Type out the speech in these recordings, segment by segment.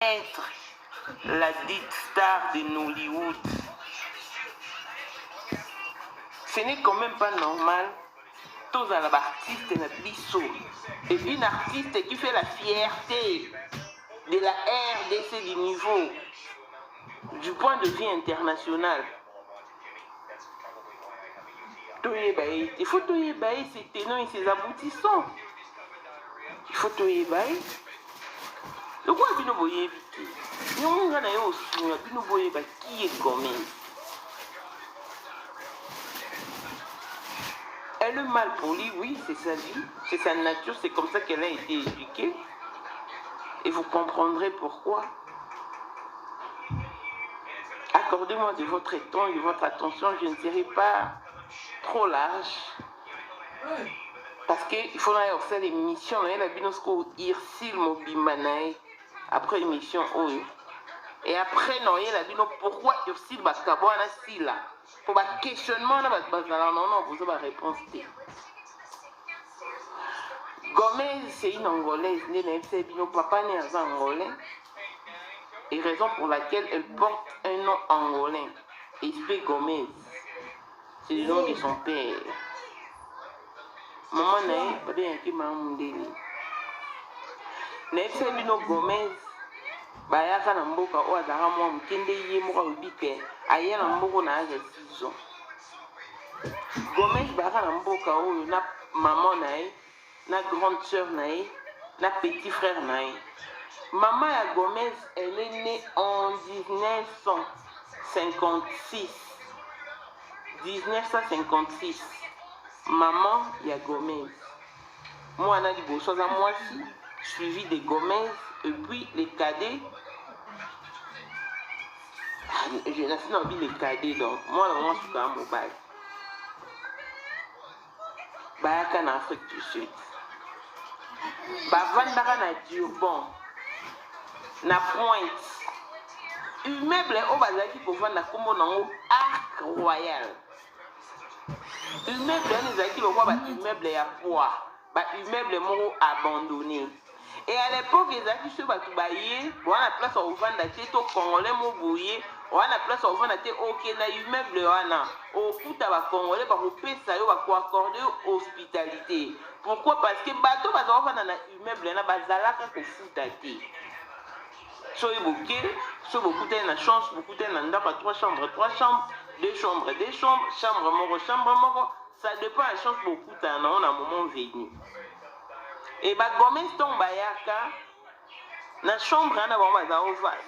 être la dite star de Nollywood. Ce n'est quand même pas normal. Tous à l'artiste et une artiste qui fait la fierté de la RDC du niveau du point de vue international. Il faut tout ébailler ses tenants et ses aboutissants. Il faut tout ébailler. Le quoi bino boye biki? Nous on a eu aussi bino boye ba qui est Gomez. Elle est mal polie, oui, c'est sa vie, c'est sa nature, c'est comme ça qu'elle a été éduquée. Et vous comprendrez pourquoi. Accordez-moi de votre temps et de votre attention, je ne serai pas trop large. Parce qu'il faut faire l'émission, il y a la binosco Irsil Mobimanaï, après l'émission, et après, non, il y a la bino pourquoi Irsil Bakabouana Sila. Pour le questionnement, non, vous avez la réponse. Gomez, c'est une Angolaise, papa n'est un Angolais, et raison pour laquelle elle porte un nom angolais. Espé Gomez, c'est le nom de son père. Maman n'a pas bien qui m'a mondé. N'est-ce bino Gomez, bayaka na mboka o azara mwa mkende ye moko obike aye na mboko na age 6 ans. Gomez bayaka na mboka oyo na maman na ye, na grande sœur na ye, na petit frère na ye. Maman ya Gomez, elle est née en 1956. 1956. Maman ya Gomez. Moi, on a dit bon, soit à moi aussi, suivi de Gomez, et puis les cadets. Je n'ai pas envie les cadets, donc moi, je suis quand même mobile. Bayaka en Afrique du Sud. Bavandara na Durban. Na Pointe. Immeuble au bazaki pour vendre la combo dans Arc Royal. Immeuble les aki pour voir immeuble à poids. Immeuble moro abandonné. Et à l'époque, les aki se battu bailler, on a place au vendre la tête au Congolais mo bouillé, on a place au vendre la tête au na immeuble wana. Au kuta ba Congolais ba kopesa yo ba ko accorder hospitalité. Pourquoi? Parce que bateau ba zo vendre na immeuble na bazalaka ko futate. So iboké, so beaucoup de la chance, beaucoup de la 3 chambres, 2 chambres, chambre moro, ça dépend de la chance beaucoup de temps, on a un moment venu. Et bah Gomez tombe bayaka, na chambre na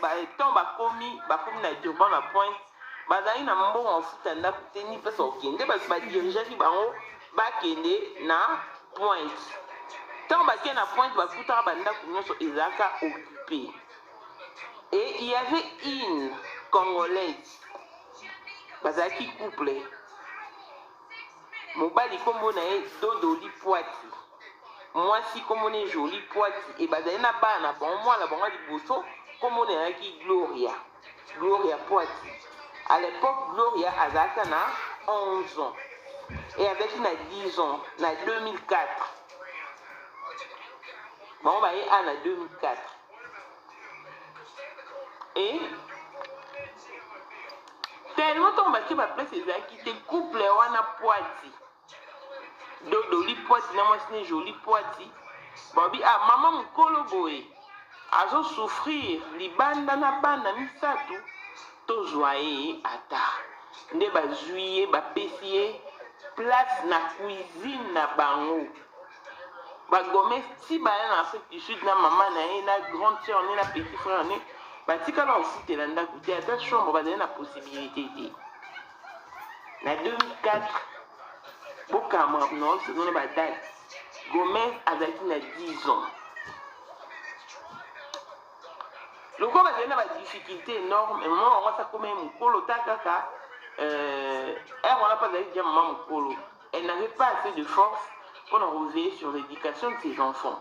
ba tomba komi na Durban na Pointe, bazali na mbo en futa na kuteni pesa okende parce ba dirigeant ki bango ba kende na Pointe. Tomba ke na Pointe ba futa ba ndako nyonso ezaka occupé. Et il y avait une Congolaise, bazaki couple. Mobali kombo na ye Dodoli Poiti. Moi si kombo ne Joli Poiti et bazali na bana bon moi la bango liboso kombo na ki Gloria. Gloria Poiti. À l'époque Gloria azaka na 11 ans. Et avec na 10 ans, na 2004. Bon ba ye na 2004. Et tellement on va place qui te couple wana Poiti. Dodoli Poiti na moi c'est Joli Poiti. Babi maman mukolo boye. Azo souffrir libanda na bana misatu to joyer ata. Nde ba juillet ba pesier place na cuisine na bango. Ba Gomez si ba na Afrique du Sud na maman na na grande sœur na petit frère na batika na ofute la ndako te ata chambre bazali na possibilité te. Na 2004 bokama non c'est non ba date Gomez azaki na 10 ans. Le quoi bazali na ba difficulté énorme et moi on ça comme mukolo takaka elle on a pas d'aller dire maman mukolo. Elle n'avait pas assez de force pour reveiller sur l'éducation de ses enfants.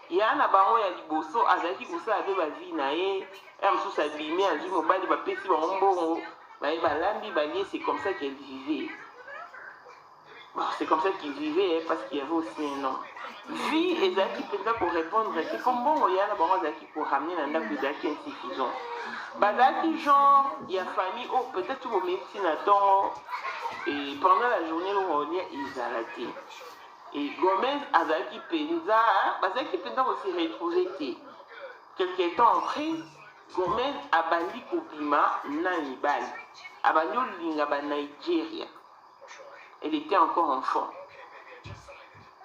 Il y a un baron ya liboso azaki kosa abe ba vie na ye amso sa bimi azu mobali ba pesi ba mbongo ba lambi ba lié, c'est comme ça qu'elle vivait. Bon, c'est comme ça qu'ils vivaient, hein, parce qu'il y avait aussi un nom. Vie et Zaki peut-être pour répondre, c'est comme bon, il y a d'abord Zaki pour ramener un acte de Zaki insuffisant. Zaki, genre, il y a famille, oh, peut-être vos médecines attendent, et pendant la journée, on y a Izalati. Et Gomez, Zaki Penza, Zaki Penza aussi retrouvé. Quelques temps après, Gomez a bandi Kopima, Nanibal, a bandi Lingaba Nigeria. Elle était encore enfant.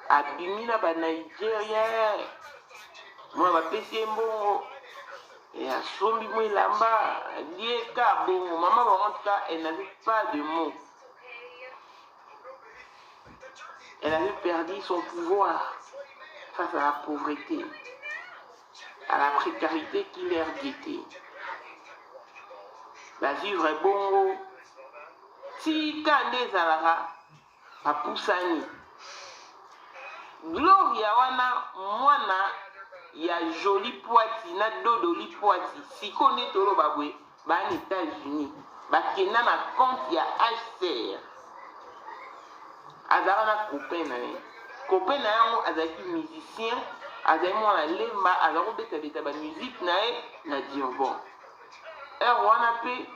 Abimina ba Nigeria, moi ba pesi mbongo, et a sombi moi lamba, lieka bongo, maman en tout cas, elle n'avait pas de mots. Elle avait perdu son pouvoir face à la pauvreté, à la précarité qui leur guettait. La vivre bongo, si kande zalara, a poussani. Gloria wana mwana ya joli poiti na dodoli poiti siko nde toloba boye bana États-Unis bakenda na compte ya HCR azala na copain na ye copain na yango azalaki musicien azali mwana lemba azala kobeta ba musique na ye na Diobon wana pe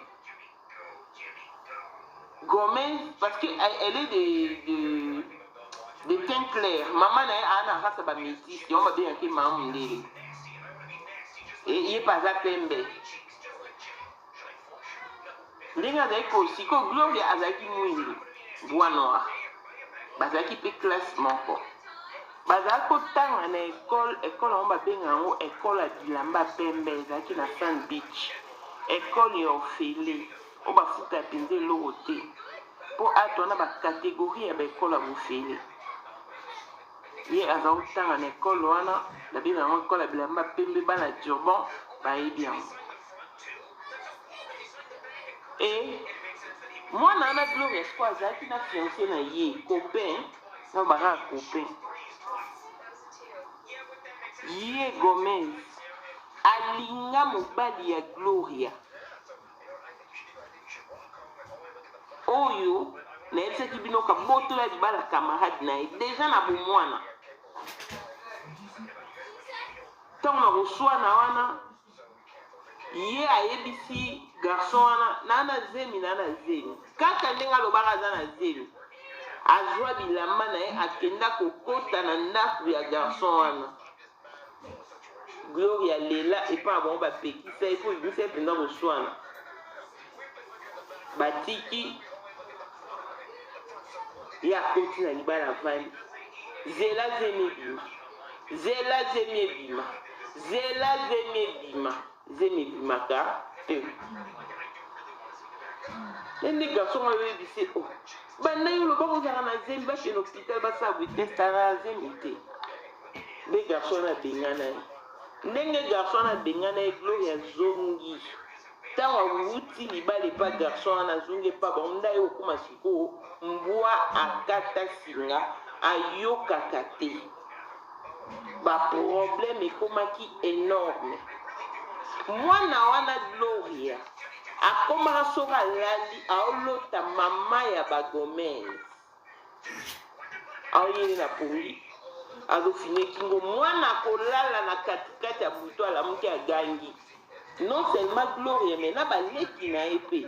Gomez parce que elle est de teint clair. Maman n'a pas race ba métis, on va bien que maman ndele. Et il est pas à pembe. Linga d'eko siko Gloria azaki mwindu. Bois noir. Bazaki pe classe moko. Bazako tanga na école on va bien en école à Bilamba pembe zaki na Sand Beach. École ya Ophélie. On va foutre à pinze l'oroté. Pour attendre ba catégorie ya ba école à Ophélie. Ye aza utanga na école wana la bina na école bilamba pembe bana Diobon ba bien. Et moi na Gloria quoi azaki na fiancé na ye copain na bara copain. Ye Gomez alinga mobali ya Gloria. Oyo na yebisaki bino ka botola libala camarade na ye déjà na bomwana. Tant na koswana wana ye ayebisi garçon wana nana zemi kaka ndenge alobaka aza na zemi azwa bilamba na ye akenda kokota na ndako ya garçon wana Gloria lela epa na bango bapekisa ye po bimisa ye mpenza koswana batiki ye akoti na libala avandi zela zemi ebimaka te nde garçon ayebisi o banda yo loba kozala na zemi bakende hôpital basala botesta na zemi te nde garçon abengana ye ndenge garçon abengana ye Gloria zongi ntango awuti libala epa garçon wana azongi epa bango nda ye okoma sikoyo mbwa akata singa ayokaka te baproblème ekomaki énorme mwana wana Gloria akomaka soki alali aolota mama ya bagomez aoyeli na pongi azofine kingo mwana akolala na katikati ya buto alamuki agangi non seulement Gloria mais na baleki na ye mpe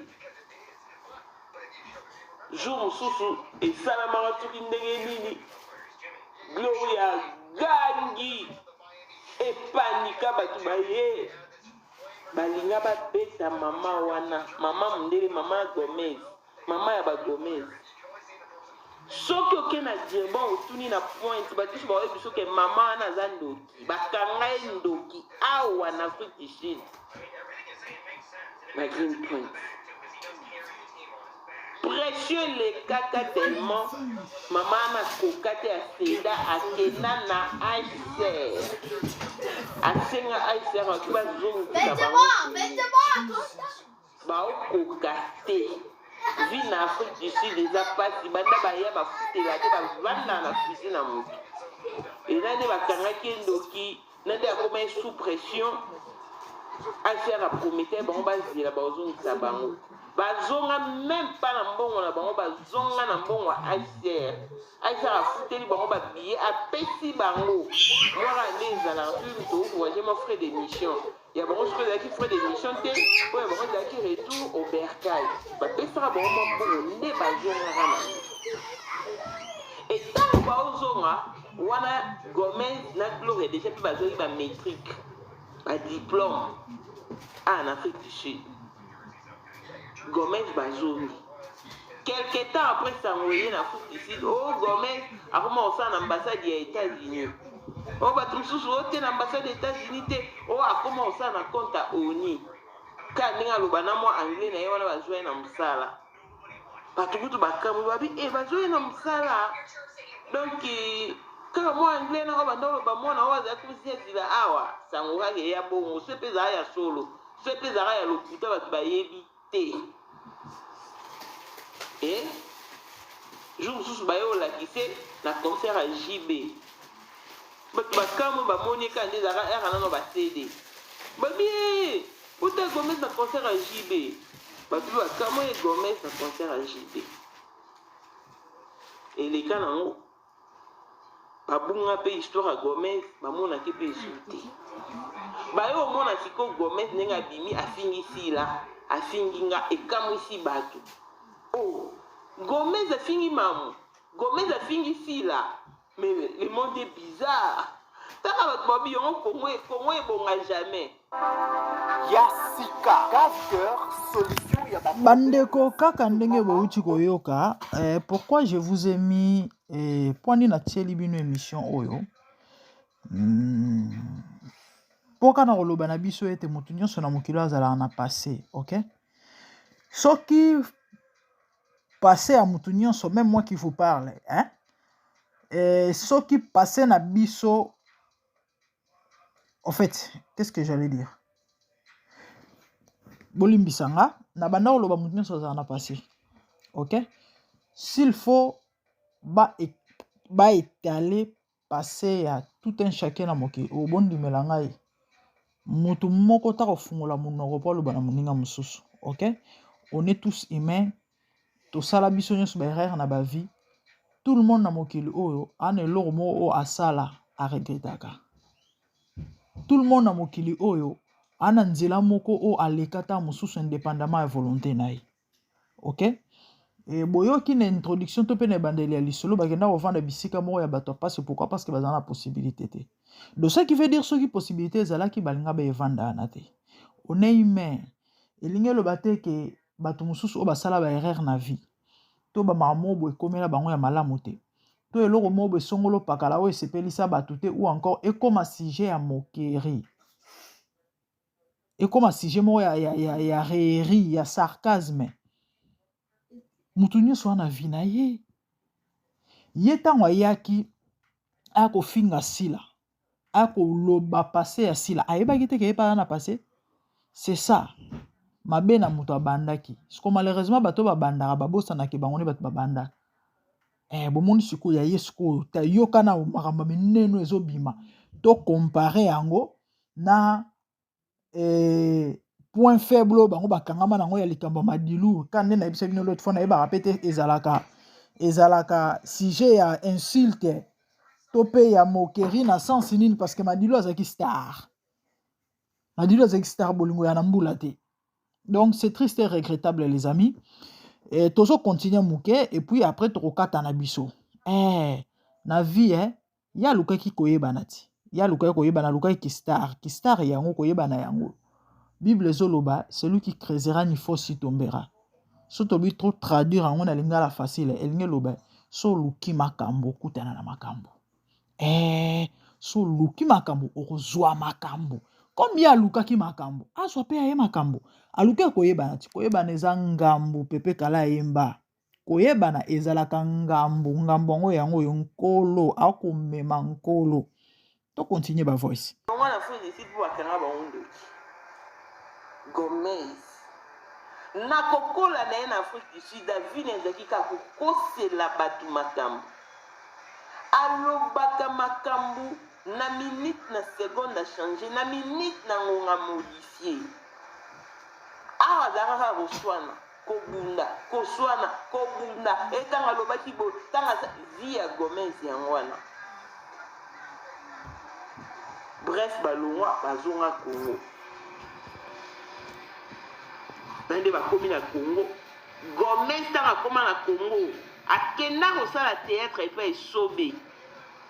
jour mosusu esalamaka soki ndenge nini Gloria gangi epanika bato baye balinga babeta mama wana mama mondele mama Gomez mama ya bagomez soki oke na Diobon otuni na pointe batusu baoyebi soki mama wana aza ndoki bakanga ye ndoki awa na Afrique du Sud na Green Point pression lekaka tellement mama na kokate ya sida akenda na HCR asenga HCR aki bazongisa bango baokoka te vi na Afrique du Sud eza pasi banda baya bafutela te bavanda na cuisine na motu eza nde bakangaki endoki na nde akoma sous pression ACR a prometté bango bazila bazongisa bango bazonga même pas na mbongo na bango bazonga na mbongo ACR a futeli bango babillet apesi bango mwaka nde ezalaka soki tovoyage ma frais d'émission ya bango soki ezalaki frais d'émission te oyo bango ezalaki retour au bercail bapesaka bango mwa mbongo nde bazongaka na etango baozonga wana Gomez na Gloire déjà mpe bazongi bamétrique badiplôme en Afrique du Sud. Gomez bazongi. Quelque temps après s'envoyer en Afrique du Sud, oh Gomez a commencé en ambassade des États-Unis. Oh Batrousous ote en ambassade des États-Unis te, oh a commencé en compte à ONI. Quand ninga lobana mo anglais na yewana bazwa na musala. Batukutu bakamu babi bazwa na musala. Donc kaka mo anglais na banda loba mona waza kusiezila awa sangoka ke ya bongo sepeza ya solo. Sepeza ya lokuta batu bayebi te. Et jour sous bayo la kise na concert à JB. Batu bakamu ba moni ka ndeza ka era na ba CD. Babi uta Gomez na concert à JB. Batu bakamu e Gomez na concert à JB. Et les cas nango babunga pe histoire à Gomez bamona ke pe insulté. Bayo mona siko Gomez nenga bimi afingisi la afinginga ekamwisi batu. Oh, Gomez afingi mamu. Gomez afingisi la. Mais le monde est bizarre. Taka batu babi yon Congo ebonga jamais. Yasika Casqueur solution ya bandeko kaka ndenge bouti koyoka pourquoi je vous ai mis point na tieli bino émission oyo poka na koloba na biso ete mutu nyonso na mokilo azala na passé, OK? Soki passé à mutu nyonso, même moi qui vous parle, hein? Soki passé na biso, en fait, qu'est-ce que j'allais dire? Bolimbisanga na banda koloba mutu nyonso azala na passé, OK? S'il faut ba étaler passé à tout un chacun na mokili obondi melangai mutu moko ta kofungola munoko po aloba na moninga mosusu, OK? On est tous humains, to sala biso nyonso ba erreur na ba vie. Tout le monde na mokili oyo ana eloko moko o asala a regretaka. Tout le monde na mokili oyo ana nzela moko o alekata mosusu indépendamment ya volonté na ye, OK? Et boyoki na introduction to pe na bandeli ya lisolo bakenda kovanda bisika moko ya bato passe. Pourquoi? Parce que bazana possibilité te. Donc ça qui veut dire ce qui possibilité ezalaki balinga ba evanda na te. On est humain. Elinge lo bate ke bato mosusu o basala ba erreur na vie. To ba mamobo ekomela bango ya malamu te. To eloko mobo esongolo pakala o esepelisa bato te ou encore ekoma sujet ya moquerie. Ekoma sujet moko ya raillerie, ya sarcasme. Mutu nyonso wana vie na ye. Ye ntango ayaki akofinga sila akoloba passé ya sila ayebaki te ke yebaka na passé. C'est ça mabe na mutu abandaki. Siko malheureusement bato babandaka babosanaki bango ne bato babanda. Bomoni sikoyo ya ye sikoyo ta yoka na makambo mineno ezobima to comparer yango na point faible bango bakangama nango ya likambo madilu kande na ebisa bino l'autre fois na yebaka pe te ezalaka sujet ya insulte to pe ya moquerie na sens nini parce que madilu azaki star. Madilu azaki star bolingo ya na mbula te. Donc c'est triste et regrettable les amis. Et tozo continuer mouke et puis après tokokata na biso. Na vie ya luka ki koyebana ti. Ya luka koyebana luka ki star yango koyebana yango. Bible zoloba, celui qui creusera ni fossi tombera. So tobi trop traduire en na lingala facile, elinge loba, so luki makambo kutana na makambo. So luki makambo okozwa makambo. Combien luka ki makambo? Aswa pe aye makambo. Aluka koyebana ti, koyebana eza ngambo pepe kala yemba. Koyebana ezalaka ngambo ngo yango yo nkolo, akomema nkolo. To continue ba voice. Comment la fille ici pour akanga ba ondo? Gomez. Na kokola na en Afrique du Sud, David ezaki ka kokosela batu makambo. Alobaka makambo na minute na seconde a changé na minute na ngonga modifié awa azalaka koswana kobunda etanga alobaki bo tanga vi ya Gomez yango wana bref balongwa bazonga Congo bande bakomi na Congo Gomez tanga akoma na Congo akenda kosala théâtre epa esobe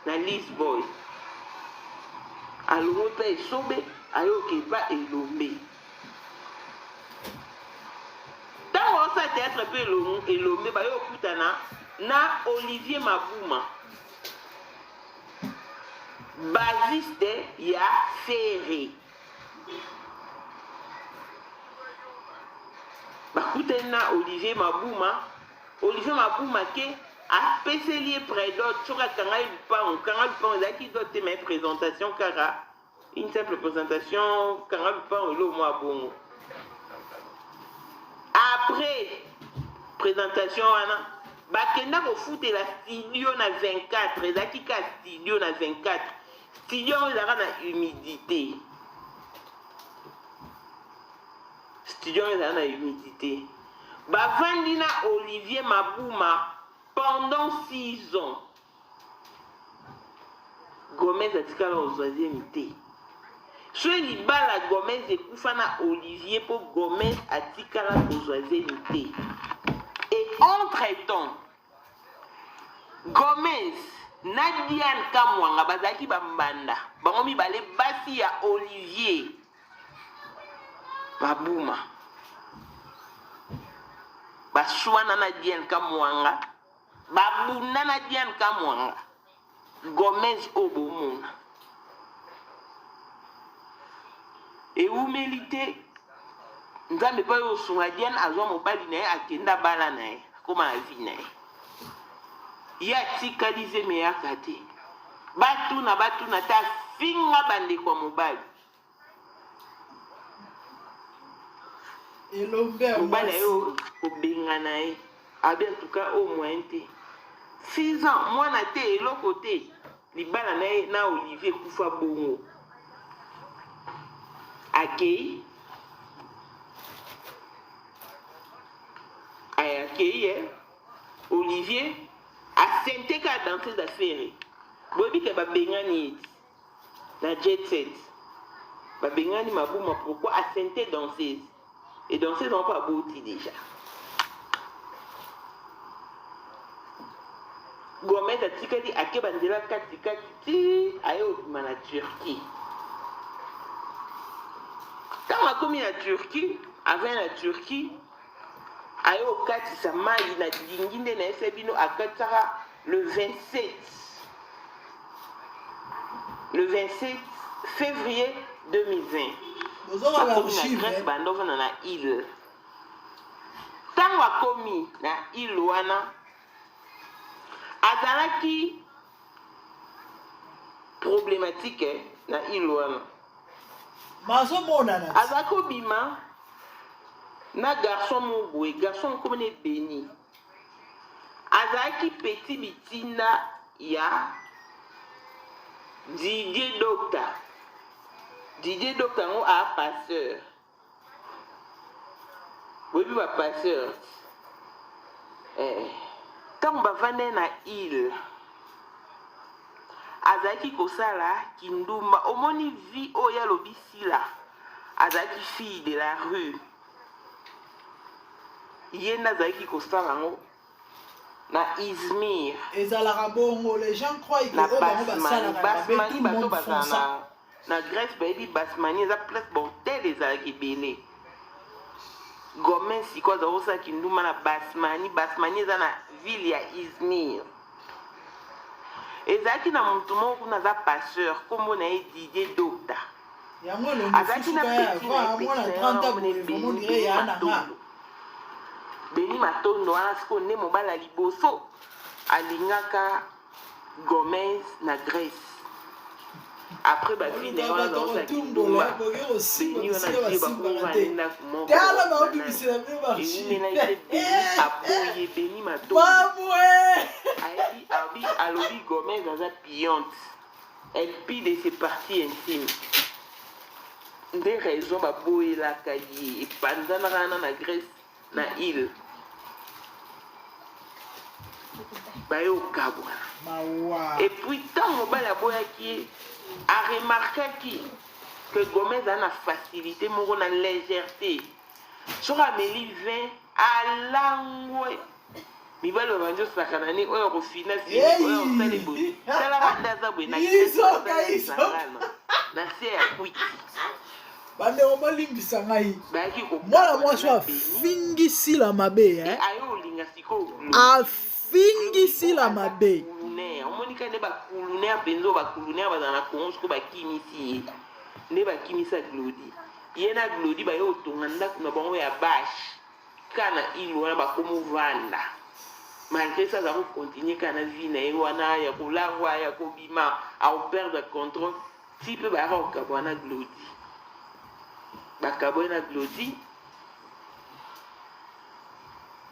na Lisboy alongo epa esobe ayoka epa Elombe ntango osala théâtre epa Elombe bayokutana na Olivier Mabuma basiste ya Ferré bakutani na Olivier Mabuma ke apeseli ye prédote soki akanga lupango ezalaki dote ma présentation kaka une simple présentation kanga lupango elo mwa bongo après présentation wana bakenda kofutela studio na 24 ezalaki ka studio na 24 studio yango ezalaka na humidité bavandi na Olivier Mabuma pendant 6 ans Gomez atikala ozwaziemi te so libala Gomez ekufa na Olivier po Gomez atikala kozwaziemi te et entre-temps Gomez na Diane Kamwanga bazalaki bambanda bango mibale basi ya Olivier Mabuma baswana na Diane Kamwanga babunda na Diane Kamwanga Gomez obomona eumeli te nzambe pa yo sunga Diane azwa mobali na ye akenda bala na ye akoma na vi na ye ye atikalize meyaka te batuna te afinga bandeko ya mobali mobali ayo kobenga na ye abi atuka au moins te 6 ans mwana te eloko te libala na ye na Olivier kufa bongo akei Olivier asente ka danseuse d'affaires boyebi ke babengani eti na jet set babengani Mabuma pourquoi asente danseuse et danseuse n'ont pas abouti déjà Gomez atikali akebandela katikati ti aye obima na Turquie ntango akomi na Turquie avant na Turquie aye okatisa mai na lingi nde na ese bino akatisaka le 27 février 2020 akomi na Grèce bandovana na île ntango akomi na île wana azalaki problématique na île wana azalaki obima na garçon mo boye garçon mokomene Beni azalaki petit bitinda ya Didier Docta yango a passeur boyebi bapasseur ntango bavande na île azalaki kosala kindumba omoni vi oyo alobi sila azalaki fille de la rue ye nde azalaki kosala yango na Izmir ezalaka bongo les gens croient que na bango basalaka Basmani tout le bato monde font ça bazala na Grèce bayebi Basmani eza place bordel ezalaki ebele Gomez sikoyo aza kosala kindumba na Basmani eza na ville ya Izmir ezalaki na motu moko kuna aza passeur kombo na ye Didier Docta azalaki na peti na Beni Matondo wana sikoyo nde mobali ya liboso alingaka Gomez na Grèce après bafille na wana azakosala kindumba Beni wana tie bakova nde ndako moko eumela ete Beni aboye Beni Matondo alobi Gomez aza pillante elle pille de ses parties intimes. Des raisons baboye la kayi et panzana rana na Grèce na île. Bayo kabwa. Et puis tant mobile aboya qui a remarqué que Gomez a une facilité, a une légèreté. Sur Amélie 20 à l'angoué. Mibale banjo sakanani oyo ko finance oyo sale boni. Sala randa za bwe na kaiso. Na se ya kwiki. Bande oma limbisa ngai. Baki ko. Mwana mwasi afingi sila mabe Ayo linga siko. Afingi sila mabe. Omonika ne ba kulune apenzo ba kulune bazana kongo ko ba kimisi. Ne ba kimisa Glody. Yena Glody ba yo tonganda kuna bango ya bash. Kana ilu wana ba komo vanda. Malgré ça, ça va continuer quand la vie n'est pas là, il y a pour l'avoir, il y a pour bima, à perdre le contrôle. Si peu bah on cabana Glody, bah cabana Glody,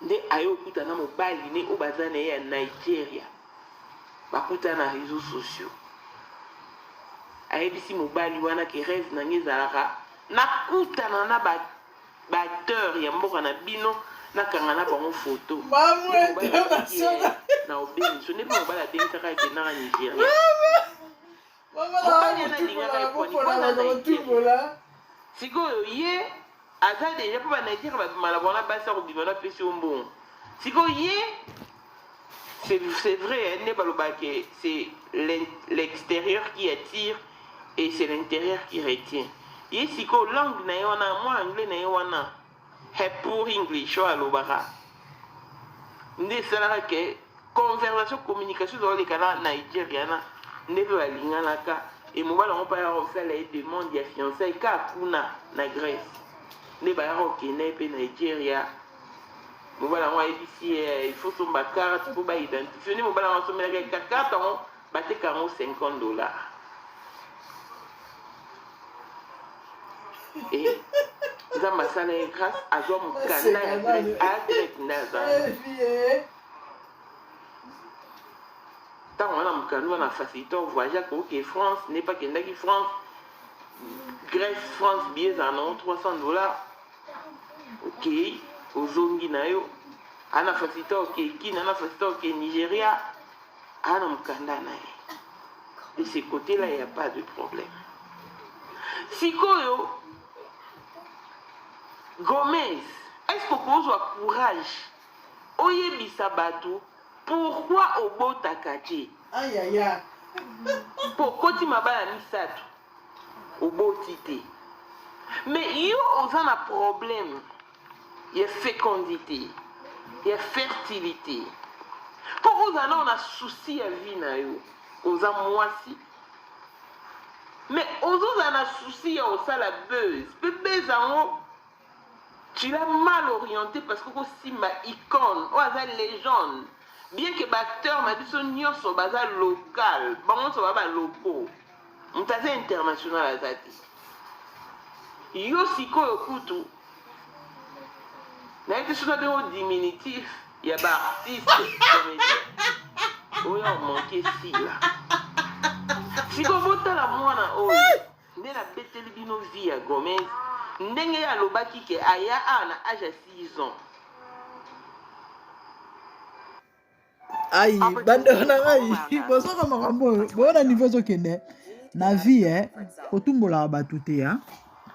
ne ayo kuta na mobali ne obazana ya Nigeria, bah kuta na réseaux sociaux. Aye bisi mobali wana qui rêve na ngezara, na kuta na batteur ya mboka na bino. Na kangana bango photo maman international na obeni so ne pas bala denga ka ke na Nigeria maman na Nigeria siko ye aza déjà pour Nigeria ba mala bona basa ko bibana pesi ombon siko ye c'est vrai ne baloba que c'est l'extérieur qui attire et c'est l'intérieur qui retient ye siko langue na yona moi anglais na yona pour English ou alobara ndé sala que conversation communication dans les canaux nigériana ne veut aligner la ka et mobile on peut faire les demandes de fiançailles ka kuna na Grèce ne ba ro kene pe Nigeria mobile on ici il faut son carte pour ba identifier ne mobile on sommet la carte on batte $50 et za masala ya grâce azwa mukanda ya Grèce naza tant on a mukanda na facilité voyage pour que France n'est pas kenda qui France Grèce France billets en $300 OK ozongi na yo ana facilité OK qui na facilité OK Nigeria ana mukanda na de ce côté là il y a pas de problème sikoyo Gomez, est-ce que vous avez courage? Oyebisa bato, pourquoi obo takati? Aïe aïe aïe. Pourquoi tu m'as pas mis ça? Obo tité. Mais yo on a un problème. Il y a fécondité, il y a fertilité. Pour vous on a souci à vie na yo, on a moisi. Mais on a souci à ça la buzz. Bébé zango. Tu l'as mal orienté parce que aussi ma icône, ou à légende. Bien que l'acteur m'a dit son nion son bazar local, bon ça va local. On t'a dit international à zati. Yo siko yokutu. Na été sur le diminutif, il y a des artistes comédiens. Oh on manqué si là. Siko bota la mwana oh. Né la bête bino vie à Gomez. Ndenge ya lobaki ke aya ana âge à 6 ans. Aïe, bande na ngai. Bosoka makambo. Bona niveau zokende. Na vie kotumbola batute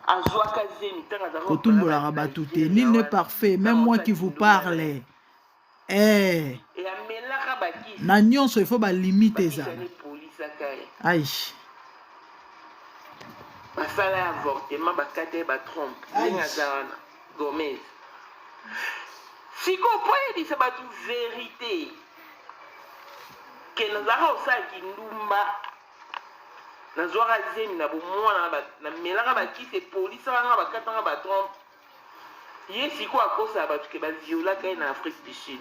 Azwaka zemi tanga za kotumbola batute. Nul n'est parfait, même moi qui vous parle. Et amelaka baki. Na nyonso il faut ba limiter ça. Aïe. Basala avortement bakate ba trompe ninga zana Gomez siko poye di se batu vérité que nous avons ça qui ndumba na zora zemi na bomona na melaka ba ki se police nga bakata nga ba trompe ye siko akosa batu ke ba viola kai na Afrique du Sud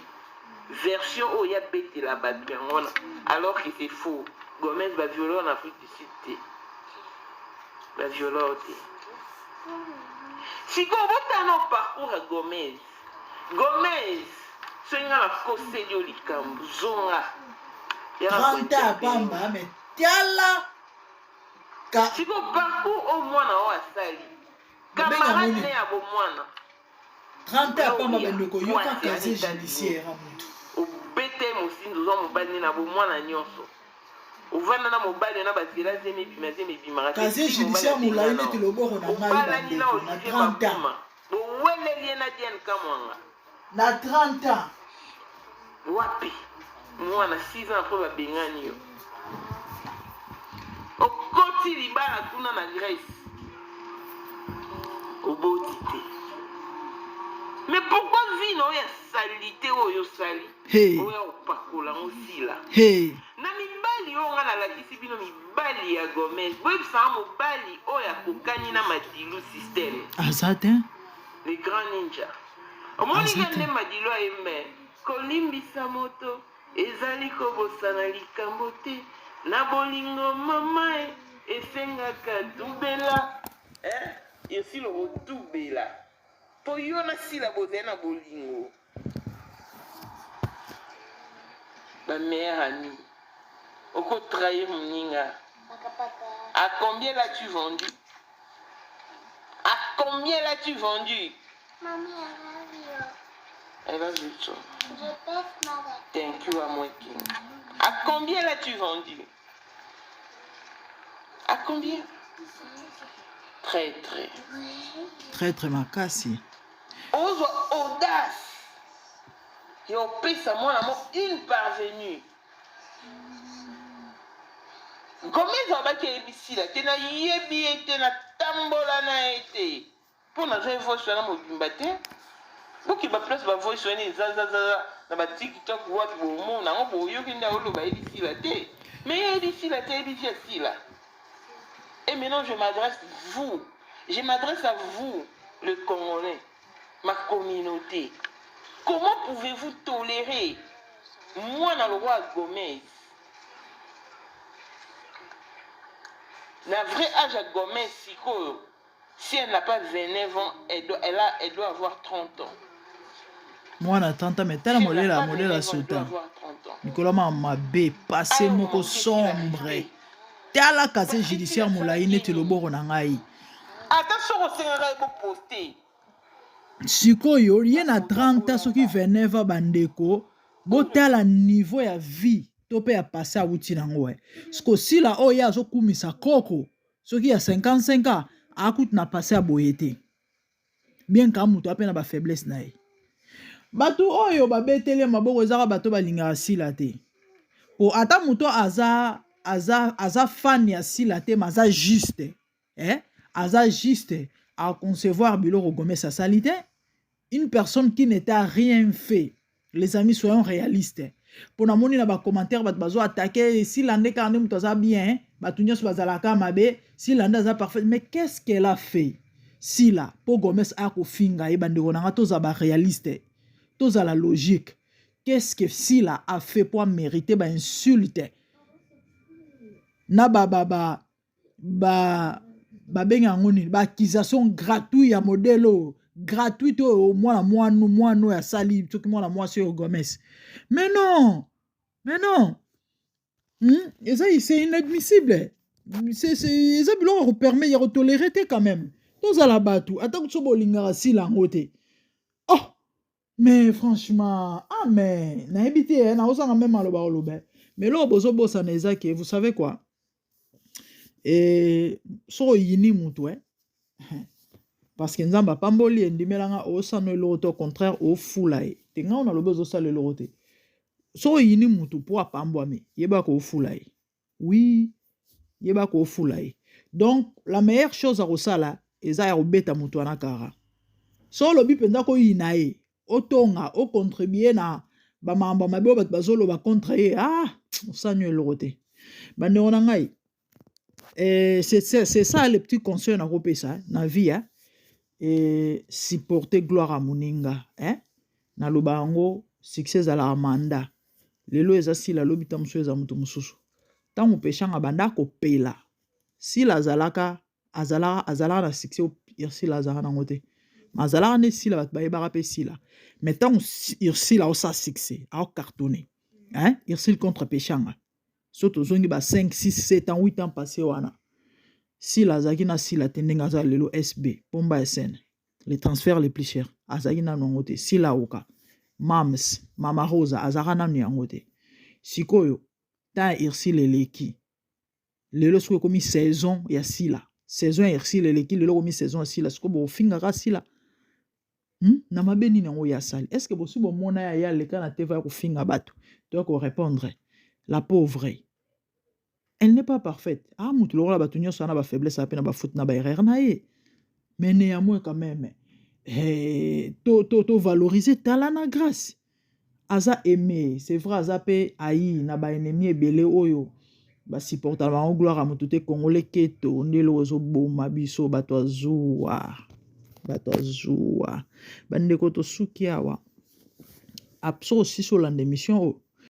version o ya bete la batu ngona alors que c'est faux Gomez ba viola en Afrique du Sud la violence. Si vous avez un parcours à Gomez, c'est un conseil de l'Ikambu, Zonga. 30 ans, Bamba, mais tiala, siko parcours au mwana o asali Babenga camarade moni. ne ya bomwana 30 ans apamba bandeko yoka casier judiciaire ya motu obete mosinzi ozwa mobali na bomwana nyonso ovanda na mobali na bazela ze mebimaka casier judiciaire molai neti loboko na ngai obalani na bandeko na olivier 30 ans babuma boweleli ye na diane kamwanga na 30 ans wapi mwana 6 ans apres babengani yo okoti libala kuna na grèce oboti te mais pourquoi vie na oyo ya salite oyo osali Hey. oyo opakola osila hey na mibali oyo nga nalakisi bino mibali ya Gomez boyebisanga mobali oyo akokani na madilu système aza te le grand ninja omoni Azata. nga nde madilu ayembe kolimbisa moto ezali kobosana likambo te na bolingo mama esengaka tubela esilo kotubela mpo yo nasila bozali na bolingo bameilleur ami okotrahir moninga. À combien l'as-tu vendu? À combien l'as-tu vendu? Mommy, I love you. Elle va vite ça. Je pèse ma dette. Thank you, Amouekin. À combien l'as-tu vendu? À combien? Très, très. traître makasi Ose audace. Et on paie ça, moi, une parvenue. Combien ça va qu'il y ait ici là? Tu n'as yebi été na tambola na été. Pour nous faire voice sur la mobimbate. Pour qu'il y ait place de voice sur les zazazaza. Na ba TikTok ou autre pour moi, na on pour yo qui n'a pas le ici là. Mais ici là, t'es ici là. Et maintenant je m'adresse vous. Je m'adresse à vous, le Congolais, ma communauté. Comment pouvez-vous tolérer moi dans le roi Gomez? La vraie âge à Gomez, si elle n'a pas 29 ans, elle doit avoir 30 ans. mwana tanta me tala modele ya modele ya sota nikolo mabe passé moko sombre tala casier judiciaire molai neti loboko na ngai Attention au Sénégal pour poster. sikoyo ye na 30 ans soki 29 ans bandeko botala niveau ya vie to mpe ya passé awuti nango siko sila oyo ye azokumisa koko soki ya 55 ans akuti na passé ya boye te bien ka moto ape na bafaiblesse na ye bato oyo babeteli maboko ezaka bato balingaka sila te po ata moto aza fan ya sila te mais aza juste aza juste à concevoir biloko Gomez asali te. Une personne qui n'était rien fait. Les amis, soyons réalistes. Pour na moni na ba commentaire bat bazo attaquer si l'ande karne mutoza bien, batunya so bazalaka mabe, si l'ande za parfait, mais qu'est-ce qu'elle a fait? Si là, pour Gomez a ko finga e bande konanga toza ba réaliste. Toza la logique. Qu'est-ce que si là a fait pour mériter ba insulte? Na benga ngoni ba accusation gratuite ya modelo gratuite au moi ya sali tout moi moi sur Gomez. Mais non et ça c'est inadmissible. C'est ça biloko permet ya tolérer quand même tous à la batu attends que bolinga si la ngote. Oh mais franchement mais na habité na osanga même aloba oloba mais là bozo bossa na ezaki vous savez quoi. Et so yini mutu parce que nzamba pamboli endimelanga osano eloko au contraire au fulae tenga on a le besoin ça le lote so yini mutu po apambwame yeba ko fulae oui yeba ko fulae donc la meilleure chose à kosala eza ya obeta mutu ana kara so lobi penza ko yinae otonga o contribuer na ba mamba mabe bat bazolo ba contre ye osano eloko bande ona ngai. C'est ça le petit conseil na kopesa na vie et supporter gloire à moninga na lobango succès à la manda lelo eza si la lobita muso eza mutu mususu tango peshanga banda ko pela si la zalaka azala na succès si la zalaka ngote mazala ne si la bat ba pe si la mais tango si la osa succès a cartonné il contre peshanga surtout zongi ba 5 6 7 ans 8 ans passé wana Sila azaki na sila tendenga za lelo SB Pomba SN les transferts les plus chers azaki na nongote sila oka Mams Mama Rosa azaka na nyangote sikoyo ta Irsile eleki lelo siko komi saison ya sila saison ya Irsile eleki lelo komi saison ya sila siko bo finga ka sila na mabeni nango ya sali est-ce que bosi bo mona ya leka na teva ko finga bato to ko répondre la pauvre elle n'est pas parfaite mutu lokola bato nyonso ana ba faiblesse ape na ba faute na ba erreur na ye mais néanmoins quand même to valoriser talent na grâce aza aimé c'est vrai aza pe ayi na ba ennemi ebele oyo ba supporter ba gloire a mutu te congolais keto ndelo ozo boma biso bato azuwa bandeko to suki awa abso aussi sur la démission